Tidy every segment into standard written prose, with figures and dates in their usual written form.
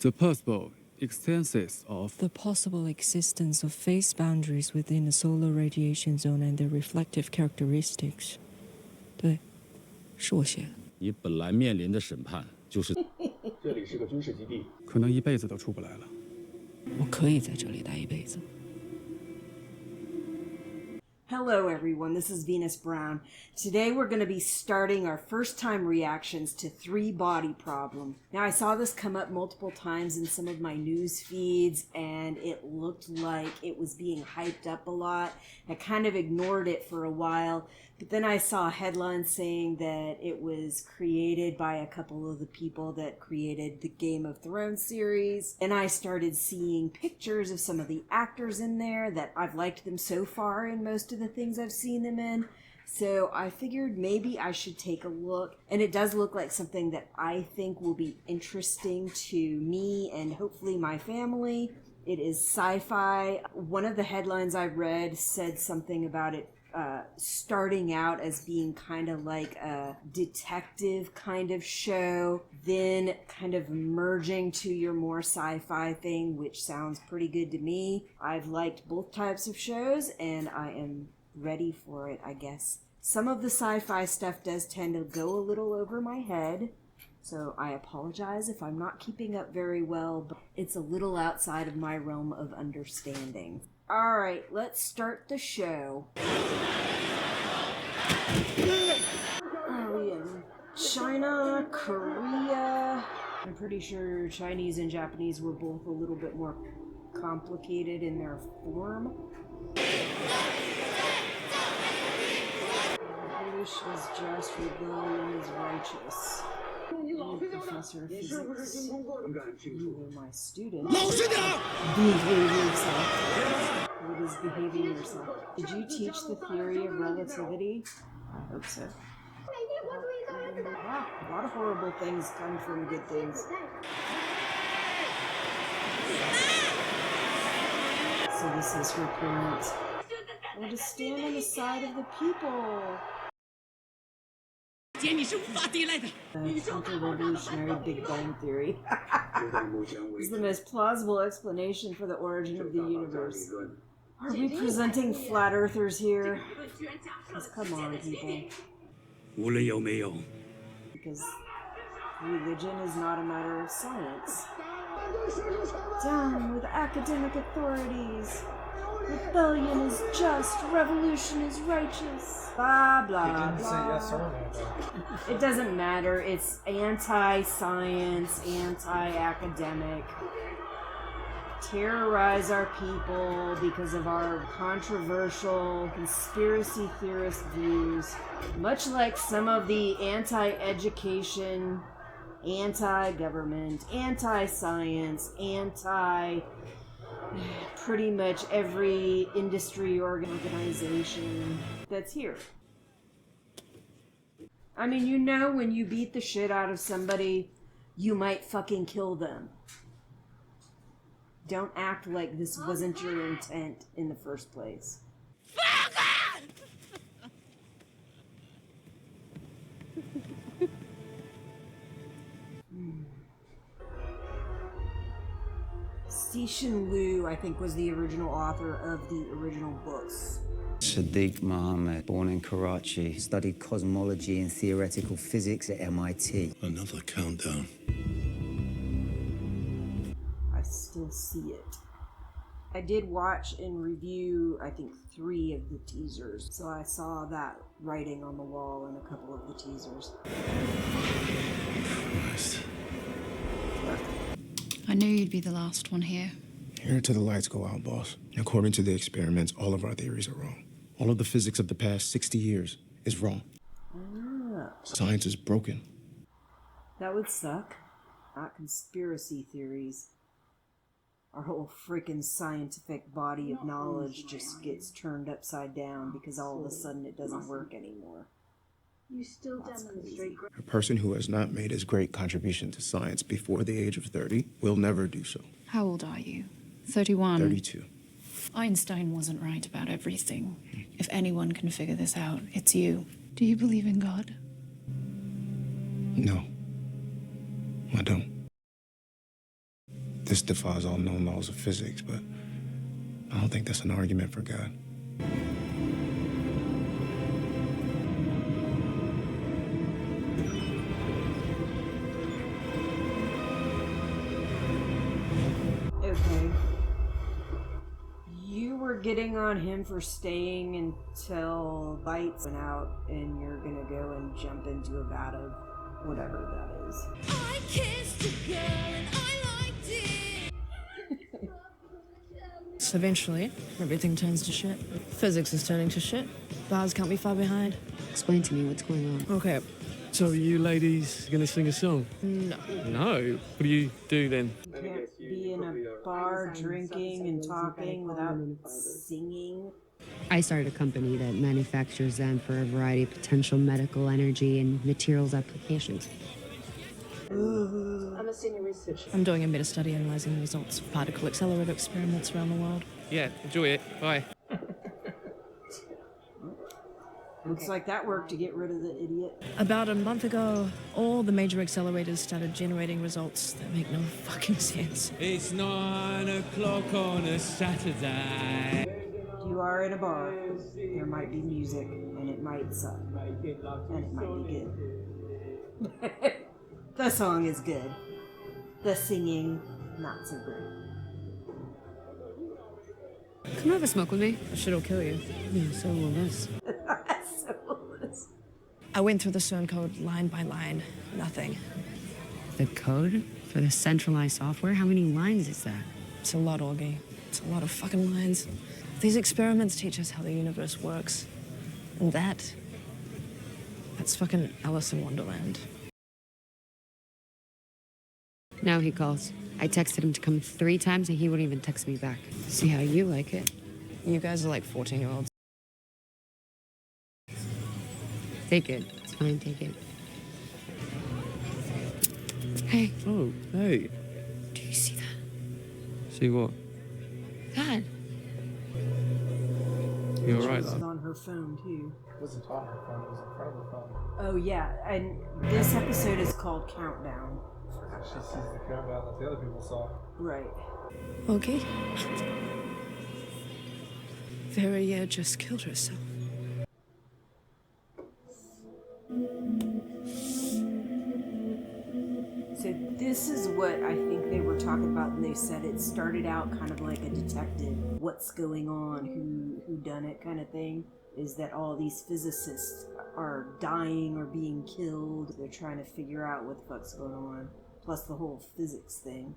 The possible existence of The possible existence of phase boundaries within the solar radiation zone and their reflective characteristics. 对，是我写的。你本来面临的审判就是这里是个军事基地，可能一辈子都出不来了。我可以在这里待一辈子。Hello everyone, this is Venus Brown. Today we're going to be starting our first time reactions to Three Body Problem. Now I saw this come up multiple times in some of my news feeds and it looked like it was being hyped up a lot. I kind of ignored it for a while, but then I saw a headline saying that it was created by a couple of the people that created the Game of Thrones series, and I started seeing pictures of some of the actors in there that I've liked them so far in most of the things I've seen them in. So I figured maybe I should take a look, and it does look like something that I think will be interesting to me and hopefully my family. It is sci-fi. One of the headlines I read said something about it starting out as being kind of like a detective kind of show, then kind of merging to your more sci-fi thing, which sounds pretty good to me. I've liked both types of shows and I am ready for it, I guess. Some of the sci-fi stuff does tend to go a little over my head, so I apologize if I'm not keeping up very well, but it's a little outside of my realm of understanding. Alright, let's start the show. Oh yeah, China, Korea. I'm pretty sure Chinese and Japanese were both a little bit more complicated in their form. British is just, rebellion is righteous. Professor of physics, you were my student. Behave yourself. What is behaving yourself? Did you teach the theory of relativity? I hope so. Wow, a lot of horrible things come from good things. So this is her parents. Or to stand on the side of the people. Counter-revolutionary Big Bang Theory. Is the most plausible explanation for the origin of the universe. Are we presenting flat earthers here? Because come on, people. Because religion is not a matter of science. Down with academic authorities. Rebellion is just, revolution is righteous. Blah, blah, blah. It doesn't matter. It's anti-science, anti-academic. Terrorize our people because of our controversial conspiracy theorist views. Much like some of the anti-education, anti-government, anti-science, pretty much every industry organization that's here. I mean, you know, when you beat the shit out of somebody, you might fucking kill them. Don't act like this wasn't your intent in the first place. Cixin Liu, I think, was the original author of the original books. Sadiq Mohammed, born in Karachi, studied cosmology and theoretical physics at MIT. Another countdown. I still see it. I did watch and review, I think, 3 of the teasers, so I saw that writing on the wall in a couple of the teasers. Christ. I knew you'd be the last one here. Here till the lights go out, boss. According to the experiments, all of our theories are wrong. All of the physics of the past 60 years is wrong. Ah. Science is broken. That would suck. Not conspiracy theories. Our whole freaking scientific body of knowledge just gets turned upside down because all of a sudden it doesn't work anymore. You still demonstrate. A person who has not made his great contribution to science before the age of 30 will never do so. How old are you? 31? 32. Einstein wasn't right about everything. If anyone can figure this out, it's you. Do you believe in God? No, I don't. this defies all known laws of physics, but I don't think that's an argument for God. Okay. You were getting on him for staying until lights went out, and you're gonna go and jump into a vat of whatever that is. I kissed a girl and I liked it. So eventually, everything turns to shit. Physics is turning to shit. Bars can't be far behind. Explain to me what's going on. Okay. So are you ladies gonna sing a song? No. No? What do you do then? You can't be in a bar drinking and talking without singing. I started a company that manufactures them for a variety of potential medical, energy, and materials applications. I'm a senior researcher. I'm doing a meta-study analyzing the results of particle accelerator experiments around the world. Yeah, enjoy it. Bye. Looks like that worked to get rid of the idiot. About a month ago, all the major accelerators started generating results that make no fucking sense. It's 9 o'clock on a Saturday. You are in a bar. There might be music, and it might suck. And it might be good. The song is good. The singing, not so great. Come have a smoke with me. Shit'll kill you. Yeah, so will this. I went through the CERN code line by line. Nothing. The code for the centralized software? How many lines is that? It's a lot, Augie. It's a lot of fucking lines. These experiments teach us how the universe works. And that's fucking Alice in Wonderland. Now he calls. I texted him to come 3 times and he wouldn't even text me back. See how you like it. You guys are like 14-year-olds. Take it. It's fine, take it. Hey, Oh, hey. do you see that? See what? That. You alright, She's love? on her phone, too. It wasn't on her phone, it was in front of her phone. Oh, yeah, and this episode is called Countdown. She sees the countdown that the other people saw. Right. Augie? Vera just killed herself. So this is what I think they were talking about when they said it started out kind of like a detective, what's going on, who done it kind of thing, is that all these physicists are dying or being killed. They're trying to figure out what the fuck's going on, plus the whole physics thing.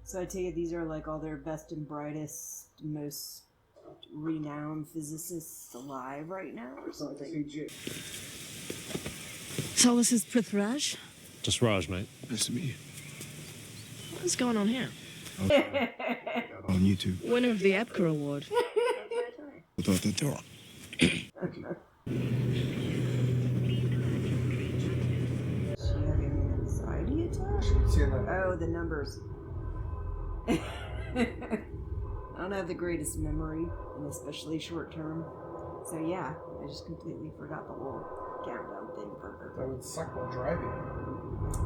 So I take it these are like all their best and brightest, most renowned physicists alive right now or something. So this is Prithviraj? Just Raj, mate. Nice to meet you. What's going on here? On YouTube. Winner of the Epcar Award. Without the door. She having an anxiety attack? Oh, the numbers. I don't have the greatest memory, and especially short term. So yeah, I just completely forgot the whole countdown thing for her. That would suck while driving.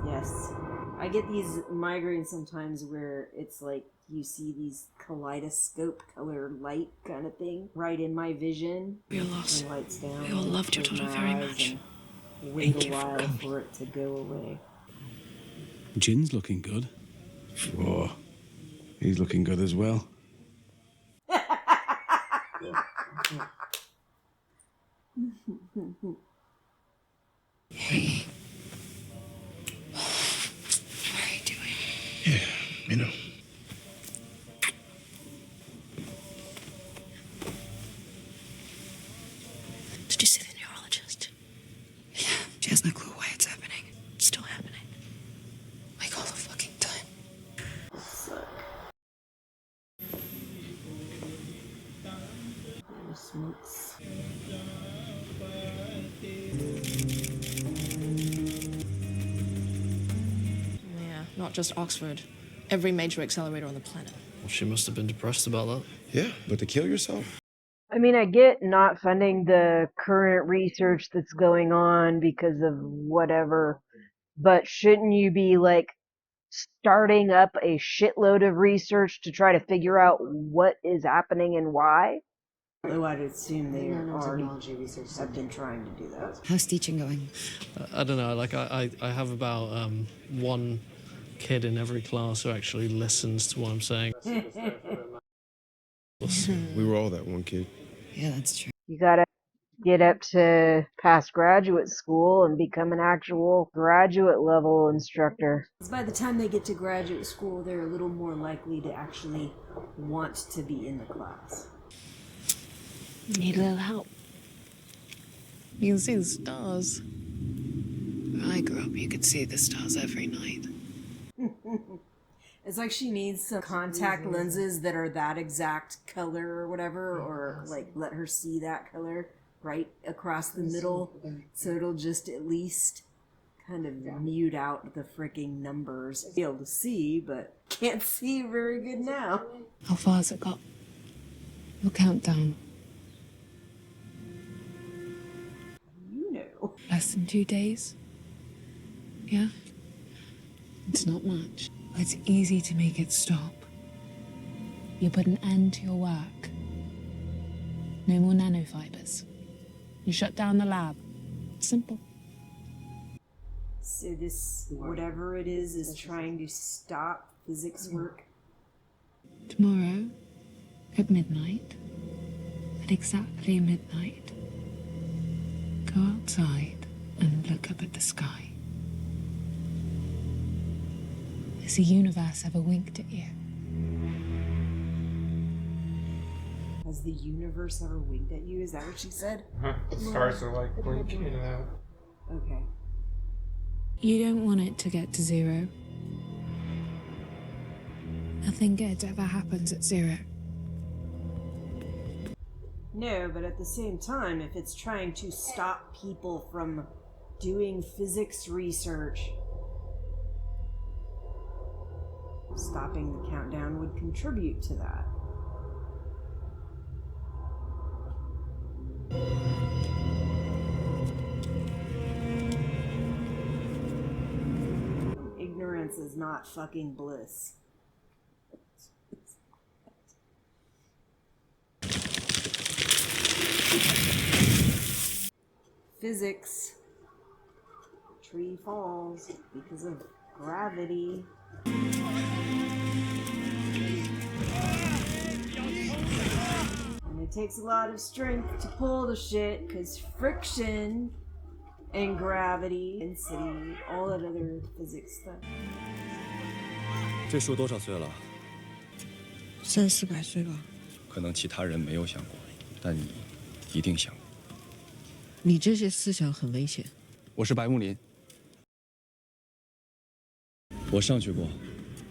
Yes. I get these migraines sometimes where it's like you see these kaleidoscope color light kind of thing right in my vision. We are lost. And lights down. We all loved your close daughter my very eyes much. and wait Thank a you for while coming. for it to go away. Jin's looking good. Oh, he's looking good as well. Hey. How are you doing? Yeah, you know. Did you see the neurologist? Yeah, she has no clue why it's happening. It's still happening. Like all the fucking time. Smokes. Yeah, not just Oxford. Every major accelerator on the planet. Well, she must have been depressed about that. Yeah, but to kill yourself? I mean, I get not funding the current research that's going on because of whatever, but shouldn't you be like starting up a shitload of research to try to figure out what is happening and why? Although I'd assume they already have been trying to do that. How's teaching going? I don't know. Like I have about one kid in every class who actually listens to what I'm saying. We were all that one kid. Yeah, that's true. You gotta get up to past graduate school and become an actual graduate level instructor. By the time they get to graduate school, they're a little more likely to actually want to be in the class. Need a little help. You can see the stars. When I grew up, you could see the stars every night. It's like she needs some contact lenses that are that exact color or whatever, or like let her see that color right across the middle, so it'll just at least kind of mute out the freaking numbers. Be able to see, but can't see very good now. How far has it got? We'll count down. You know. Less than 2 days. Yeah? It's not much. It's easy to make it stop. You put an end to your work. No more nanofibers. You shut down the lab. Simple. So this, whatever it is trying to stop physics work. Tomorrow, at midnight, at exactly midnight, go outside and look up at the sky. Has the universe ever winked at you? Has the universe ever winked at you? Is that what she said? Stars are like blinking in and out. Okay. You don't want it to get to 0. Nothing good ever happens at 0. No, but at the same time, if it's trying to stop people from doing physics research, stopping the countdown would contribute to that. Ignorance is not fucking bliss. Physics. Tree falls because of gravity. And it takes a lot of strength to pull the shit, because friction and gravity, density, all that other physics stuff. 这树多少岁了？300、400岁吧。可能其他人没有想过，但你一定想过。你这些思想很危险。我是白木林。我上去过，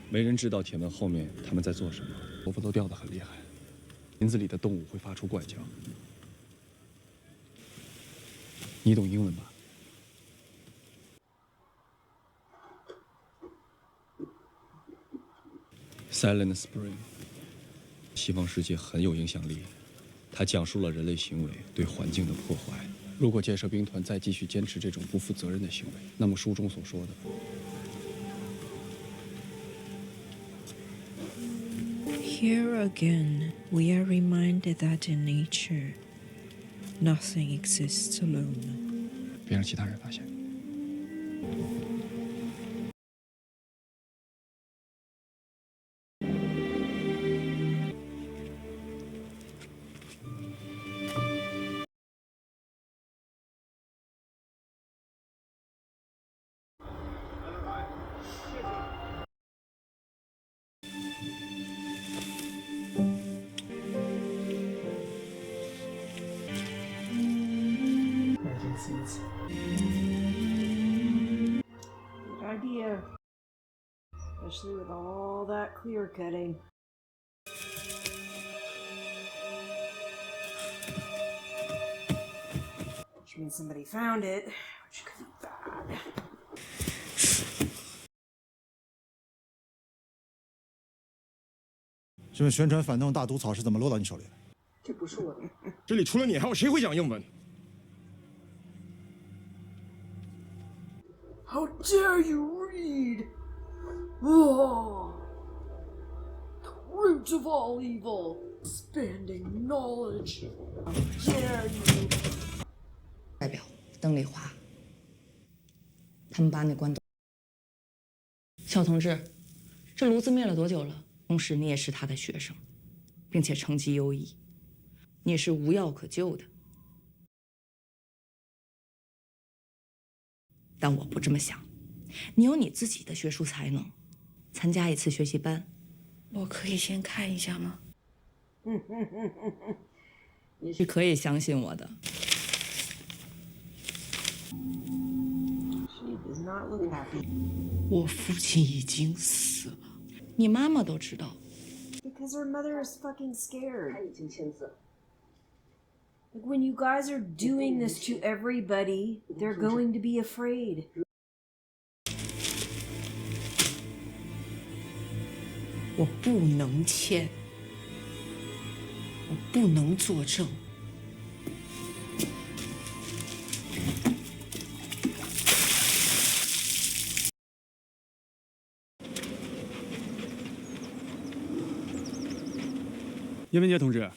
没人知道铁门后面他们在做什么，头发都掉得很厉害。林子里的动物会发出怪叫。你懂英文吧？ Silent Spring， 西方世界很有影响力，它讲述了人类行为对环境的破坏。如果建设兵团再继续坚持这种不负责任的行为，那么书中所说的， Here again, we are reminded that in nature, nothing exists alone. 别让其他人发现。 Good idea. Especially with all that clear cutting. Which means somebody found it, which could be bad. 这份宣传反动大毒草是怎么落到你手里的？这不是我的。这里除了你，还有谁会讲英文？ How dare you read? Oh, the root of all evil, expanding knowledge. How dare you? 代表邓丽华，他们把你关走。小同志，这炉子灭了多久了？同时，你也是他的学生，并且成绩优异，你是无药可救的。但我不这么想，你有你自己的学术才能，参加一次学习班。我可以先看一下吗？你是可以相信我的。 She does not look happy. 我父亲已经死了，你妈妈都知道。 Because her mother is fucking scared. Like when you guys are doing this to everybody, they're going to be afraid. 我不能签，我不能作证。叶文洁同志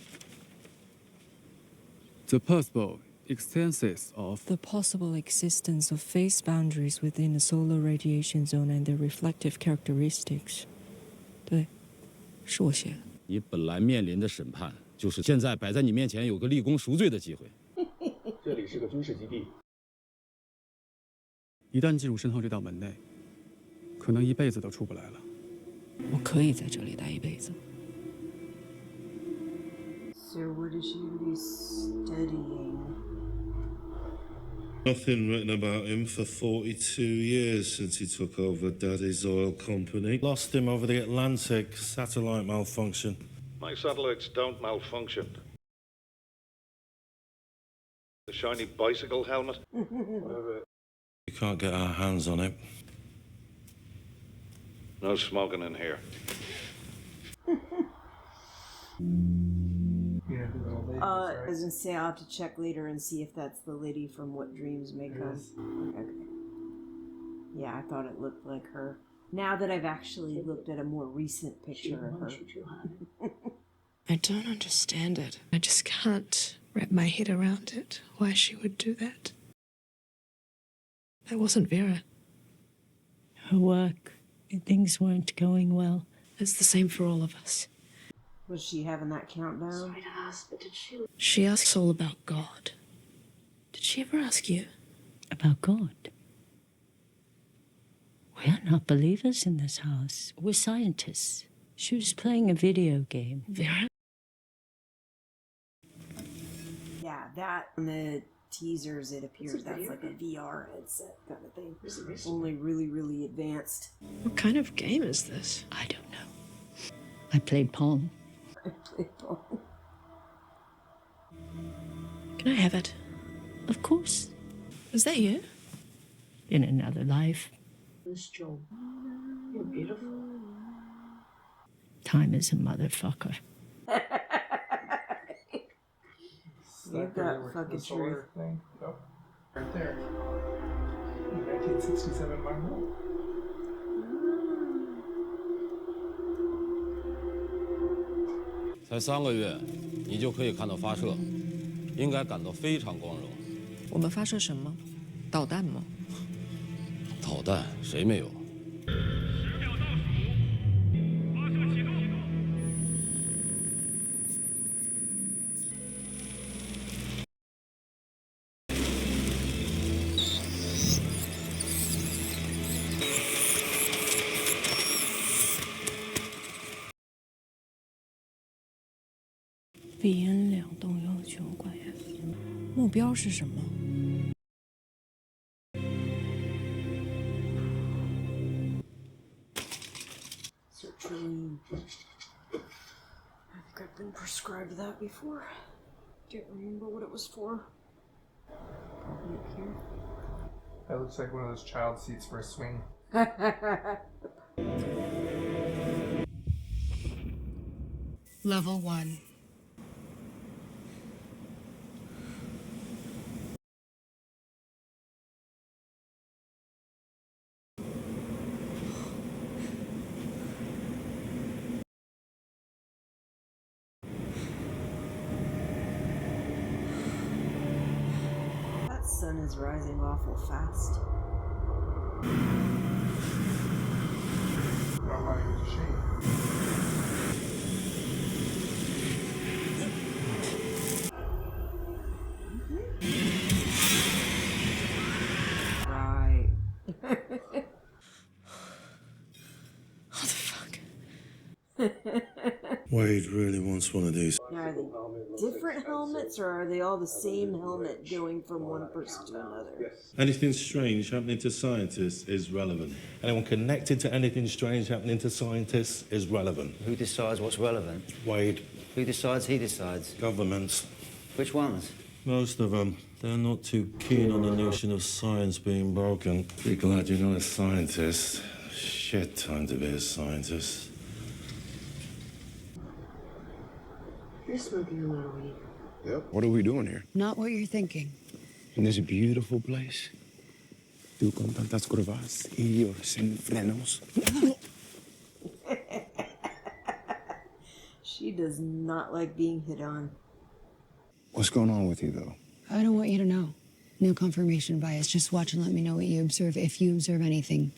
，the possible existence of The possible existence of phase boundaries within the solar radiation zone and their reflective characteristics。对，是我写的。你本来面临的审判，就是现在摆在你面前有个立功赎罪的机会。这里是个军事基地，一旦进入身后这道门内，可能一辈子都出不来了。我可以在这里待一辈子。 So what is she be studying? Nothing written about him for 42 years since he took over Daddy's oil company. Lost him over the Atlantic. Satellite malfunction. My satellites don't malfunction. The shiny bicycle helmet? Whatever. We can't get our hands on it. No smoking in here. I was gonna say I'll have to check later and see if that's the lady from What Dreams May Come. Okay. Yeah, I thought it looked like her. Now that I've actually looked at a more recent picture of her. I don't understand it. I just can't wrap my head around it. Why she would do that? That wasn't Vera. Her work, things weren't going well. It's the same for all of us. Was she having that countdown? Sorry to ask, but did she? She asks all about God. Did she ever ask you? About God? We are not believers in this house. We're scientists. She was playing a video game. Vera? Yeah, that in the teasers it appears that's like a VR headset kind of thing. Only really, really advanced. What kind of game is this? I don't know. I played Pong. I played Pong. Can I have it? Of course. Is that you? In another life. Miss Joe, you're beautiful. Time is a motherfucker. You've got fucking truth. Thing. Oh, right there. 1967 Marvel. 才3个月，你就可以看到发射，应该感到非常光荣。我们发射什么？导弹吗？导弹谁没有？ BN 2栋195管 F。目标是什么？ Sertraline. I think I've been prescribed that before. Can't remember what it was for. Probably up here. That looks like one of those child seats for a swing. Level 1. sun is rising awful fast. Right. What the fuck? Wade really wants one of these. Now, are they different helmets, or are they all the same helmet going from one person to another? Anything strange happening to scientists is relevant. Anyone connected to anything strange happening to scientists is relevant. Who decides what's relevant? Wade. Who decides he decides? Governments. Which ones? Most of them. They're not too keen on the notion of science being broken. Be glad you're not a scientist. Shit time to be a scientist. You're smoking a lot of weed. Yep. What are we doing here? Not what you're thinking. In this beautiful place. Tú con tantas curvas y yo sin frenos. She does not like being hit on. What's going on with you, though? I don't want you to know. No confirmation bias. Just watch and let me know what you observe, if you observe anything.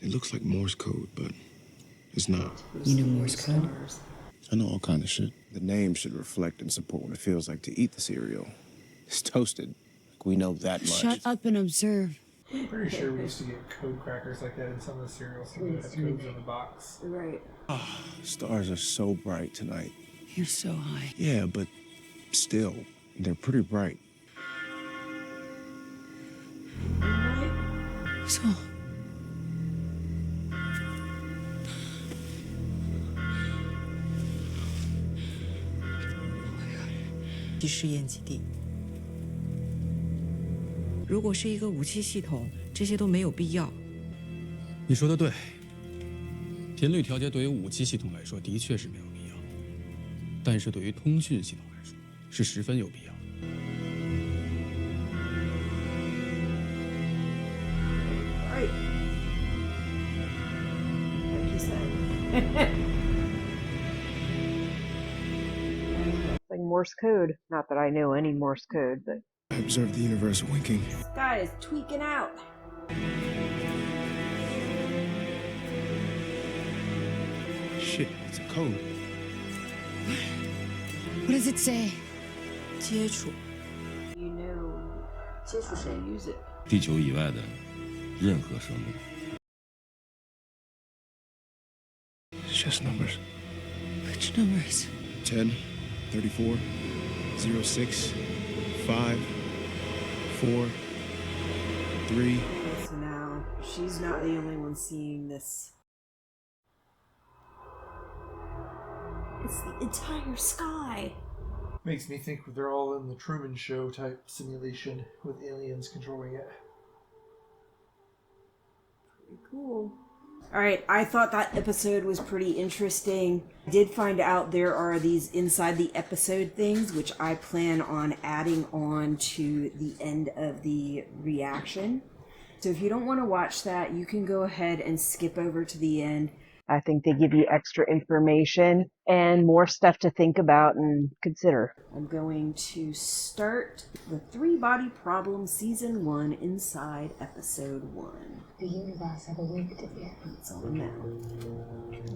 It looks like Morse code, but it's not. You know Morse code? I know all kind of shit. The name should reflect and support what it feels like to eat the cereal. It's toasted. Like, we know that much. Shut up and observe. I'm pretty sure we used to get code crackers like that in some of the cereals. So we had codes in the box. Right. Stars are so bright tonight. You're so high. Yeah, but still, they're pretty bright. So, 试验基地。如果是一个武器系统，这些都没有必要。你说的对，频率调节对于武器系统来说的确是没有必要，但是对于通讯系统来说是十分有必要的。Right. Like you said. Like Morse code. Not that I know any Morse code, but I observed the universe winking. this guy is tweaking out. Shit, it's a code. what does it say? 接触。 You know how to use it. 地球以外的任何生物。 It's just numbers. Which numbers? 10, 34, 06, 5, 4, 3. So now she's not the only one seeing this. It's the entire sky. Makes me think they're all in the Truman Show type simulation with aliens controlling it. Pretty cool. Alright, I thought that episode was pretty interesting. I did find out there are these inside the episode things, which I plan on adding on to the end of the reaction. So if you don't want to watch that, you can go ahead and skip over to the end. I think they give you extra information and more stuff to think about and consider. I'm going to start the 3-Body Problem Season 1 inside Episode 1. The universe ever winked at you? It's on now.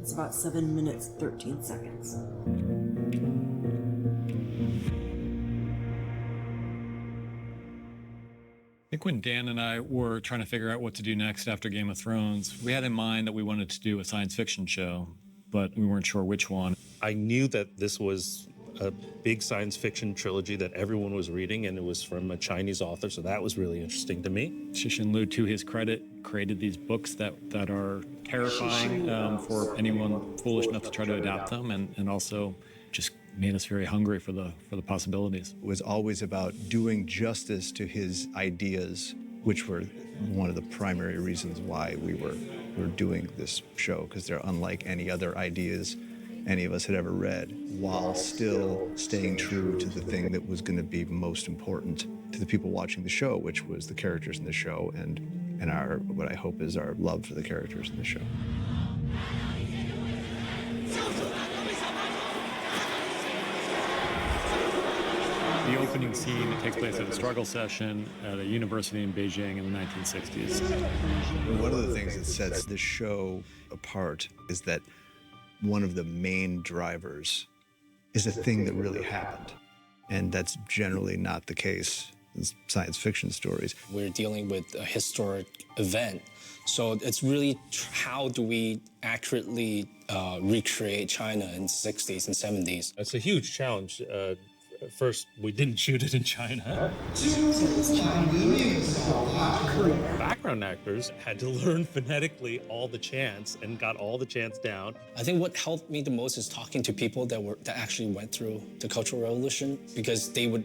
It's about 7 minutes, 13 seconds. I think when Dan and I were trying to figure out what to do next after Game of Thrones, we had in mind that we wanted to do a science fiction show, but we weren't sure which one. I knew that this was a big science fiction trilogy that everyone was reading, and it was from a Chinese author, so that was really interesting to me. Cixin Liu, to his credit, created these books that are terrifying for anyone foolish enough to try to adapt them, and also just made us very hungry for the possibilities. It was always about doing justice to his ideas, which were one of the primary reasons why we were doing this show, because they're unlike any other ideas any of us had ever read, while still staying true to the thing that was going to be most important to the people watching the show, which was the characters in the show and our, what I hope is our love for the characters in the show. The opening scene takes place at a struggle session at a university in Beijing in the 1960s. One of the things that sets this show apart is that one of the main drivers is a thing that really happened. And that's generally not the case in science fiction stories. We're dealing with a historic event. So it's really how do we accurately recreate China in the 60s and 70s? It's a huge challenge. First, we didn't shoot it in China. Background actors had to learn phonetically all the chants and got all the chants down. I think what helped me the most is talking to people that actually went through the Cultural Revolution, because they would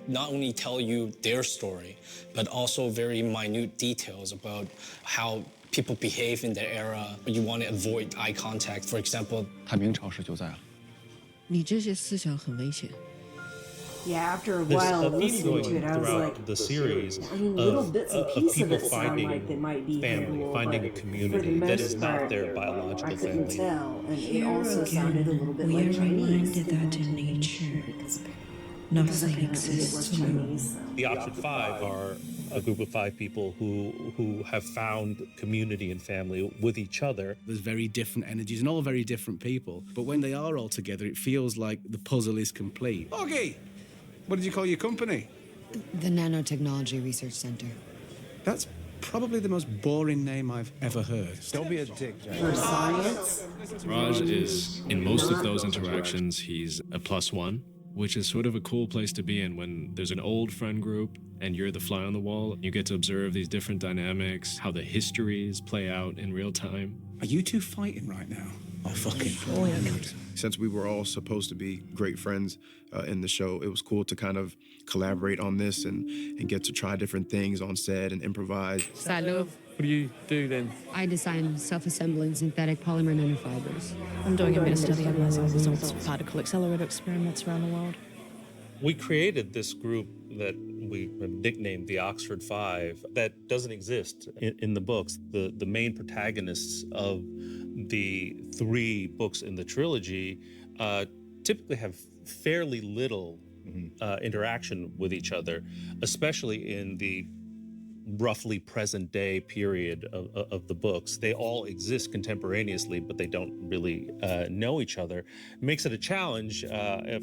not only tell you their story, but also very minute details about how people behave in their era. You want to avoid eye contact, for example. 他明朝时就在了。你这些思想很危险。 Yeah, after a There's while a theme listening to going it, I was throughout like, the series I mean, little of, bits and of pieces of people it sound finding like they might be family, Hindu, finding but a for the community that is most not part, their biological I couldn't family. tell, and it Here also sounded a again, little bit we like are Chinese. reminded that in nature, nothing exists alone. The Oxford Five are a group of 5 people who have found community and family with each other. There's very different energies and all very different people, but when they are all together, it feels like the puzzle is complete. Augie, what did you call your company? The Nanotechnology Research Center. That's probably the most boring name I've ever heard. Don't be a dick, Jack. For science? Raj is, in most of those interactions, he's a +1, which is sort of a cool place to be in when there's an old friend group and you're the fly on the wall. You get to observe these different dynamics, how the histories play out in real time. Are you two fighting right now? Oh, fucking brilliant. Since we were all supposed to be great friends in the show, it was cool to kind of collaborate on this and get to try different things on set and improvise. Salut. What do you do then? I design self-assembling synthetic polymer nanofibers. I'm doing a bit of study analyzing results of particle accelerator experiments around the world. We created this group that we nicknamed the Oxford Five that doesn't exist in the books. The main protagonists of the 3 books in the trilogy typically have fairly little interaction with each other, especially in the roughly present day period of the books. They all exist contemporaneously, but they don't really know each other. It makes it a challenge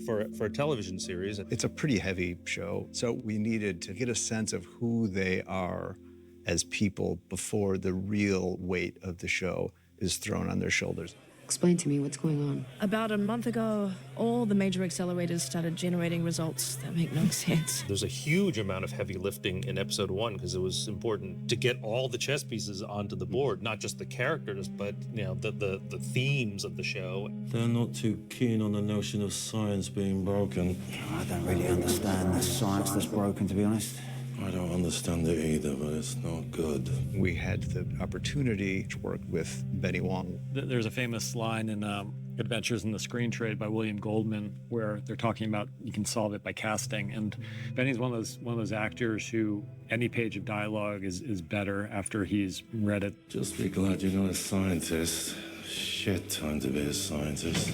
for a television series. It's a pretty heavy show, so we needed to get a sense of who they are as people before the real weight of the show is thrown on their shoulders. Explain to me what's going on. About a month ago, all the major accelerators started generating results that make no sense. There's a huge amount of heavy lifting in episode 1 because it was important to get all the chess pieces onto the board, not just the characters, but the themes of the show. They're not too keen on the notion of science being broken. I don't really understand the science that's broken, to be honest. I don't understand it either, but it's not good. We had the opportunity to work with Benny Wong. There's a famous line in Adventures in the Screen Trade by William Goldman where they're talking about you can solve it by casting, and Benny's one of those actors who any page of dialogue is better after he's read it. Just be glad you're not a scientist. Shit time to be a scientist.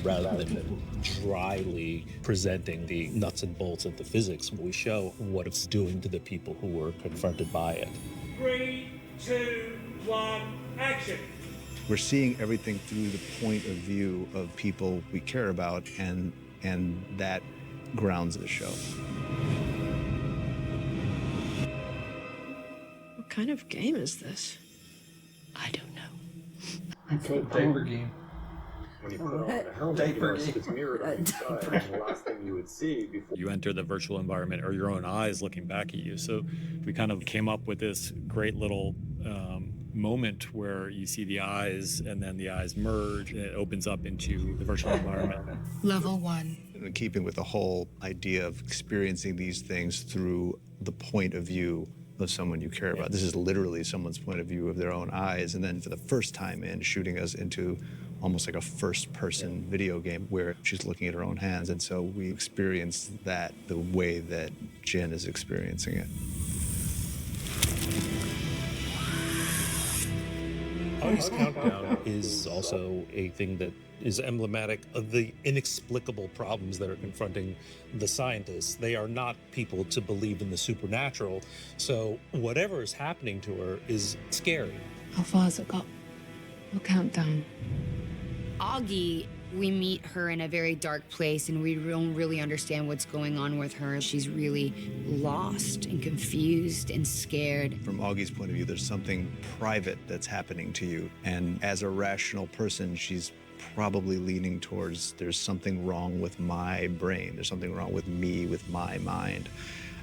Rather than dryly presenting the nuts and bolts of the physics, we show what it's doing to the people who were confronted by it. 3, 2, 1, action! We're seeing everything through the point of view of people we care about, and that grounds the show. What kind of game is this? I don't know. I think Diaper game. When you put on the helmet, it's mirrored on the side, and the last thing you would see before You enter the virtual environment or your own eyes looking back at you. So we kind of came up with this great little moment where you see the eyes and then the eyes merge and it opens up into the virtual environment. Level 1. In keeping with the whole idea of experiencing these things through the point of view of someone you care about. This is literally someone's point of view of their own eyes, and then for the first time in shooting us into almost like a first-person video game where she's looking at her own hands, and so we experience that the way that Jen is experiencing it. Augie's countdown is also a thing that is emblematic of the inexplicable problems that are confronting the scientists. They are not people to believe in the supernatural, so whatever is happening to her is scary. How far has it got? We'll count down. Augie, we meet her in a very dark place and we don't really understand what's going on with her. She's really lost and confused and scared. From Augie's point of view, there's something private that's happening to you. And as a rational person, she's probably leaning towards there's something wrong with my brain. There's something wrong with me, with my mind.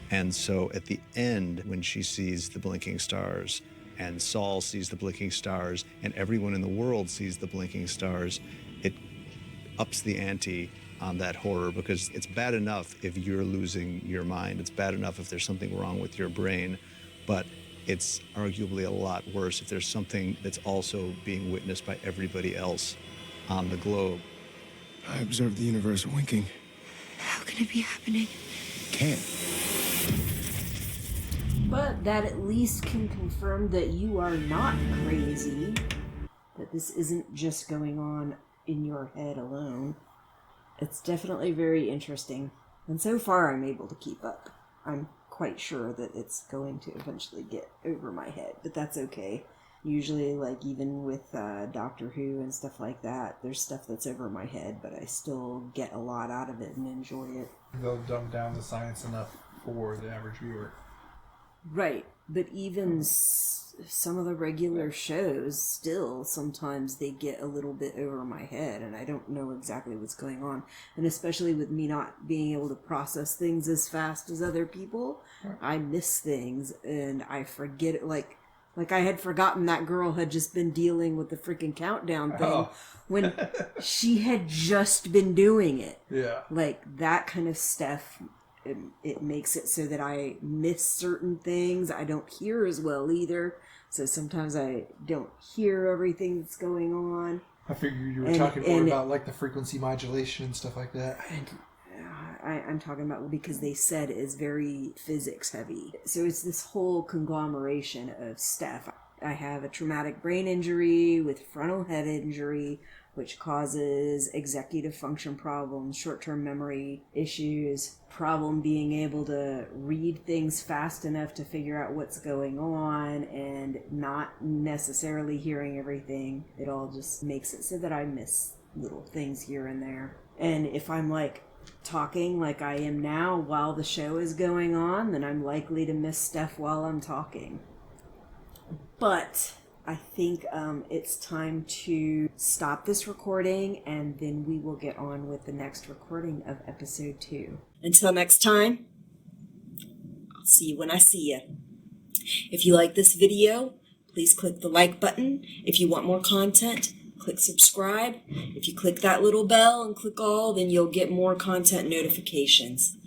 And so at the end, when she sees the blinking stars, and Saul sees the blinking stars, and everyone in the world sees the blinking stars, it ups the ante on that horror, because it's bad enough if you're losing your mind. It's bad enough if there's something wrong with your brain, but it's arguably a lot worse if there's something that's also being witnessed by everybody else on the globe. I observed the universe winking. How can it be happening? Can't. But that at least can confirm that you are not crazy, that this isn't just going on in your head alone. It's definitely very interesting, and so far I'm able to keep up. I'm quite sure that it's going to eventually get over my head, but that's okay. Usually, like, even with Doctor Who and stuff like that, there's stuff that's over my head, but I still get a lot out of it and enjoy it. They'll dumb down the science enough for the average viewer. Right, but even some of the regular shows, still, sometimes they get a little bit over my head, and I don't know exactly what's going on. And especially with me not being able to process things as fast as other people, I miss things, and I forget it, like I had forgotten that girl had just been dealing with the freaking countdown thing when she had just been doing it. Yeah. Like, that kind of stuff, it makes it so that I miss certain things. I don't hear as well either. So sometimes I don't hear everything that's going on. I figured you were talking more about like the frequency modulation and stuff like that. I'm talking about because they said it's very physics heavy. So it's this whole conglomeration of stuff. I have a traumatic brain injury with frontal head injury, which causes executive function problems, short-term memory issues, problem being able to read things fast enough to figure out what's going on and not necessarily hearing everything. It all just makes it so that I miss little things here and there. And if I'm like talking like I am now while the show is going on, then I'm likely to miss stuff while I'm talking. But I think it's time to stop this recording, and then we will get on with the next recording of episode 2. Until next time, I'll see you when I see you. If you like this video, please click the like button. If you want more content, click subscribe. If you click that little bell and click all, then you'll get more content notifications.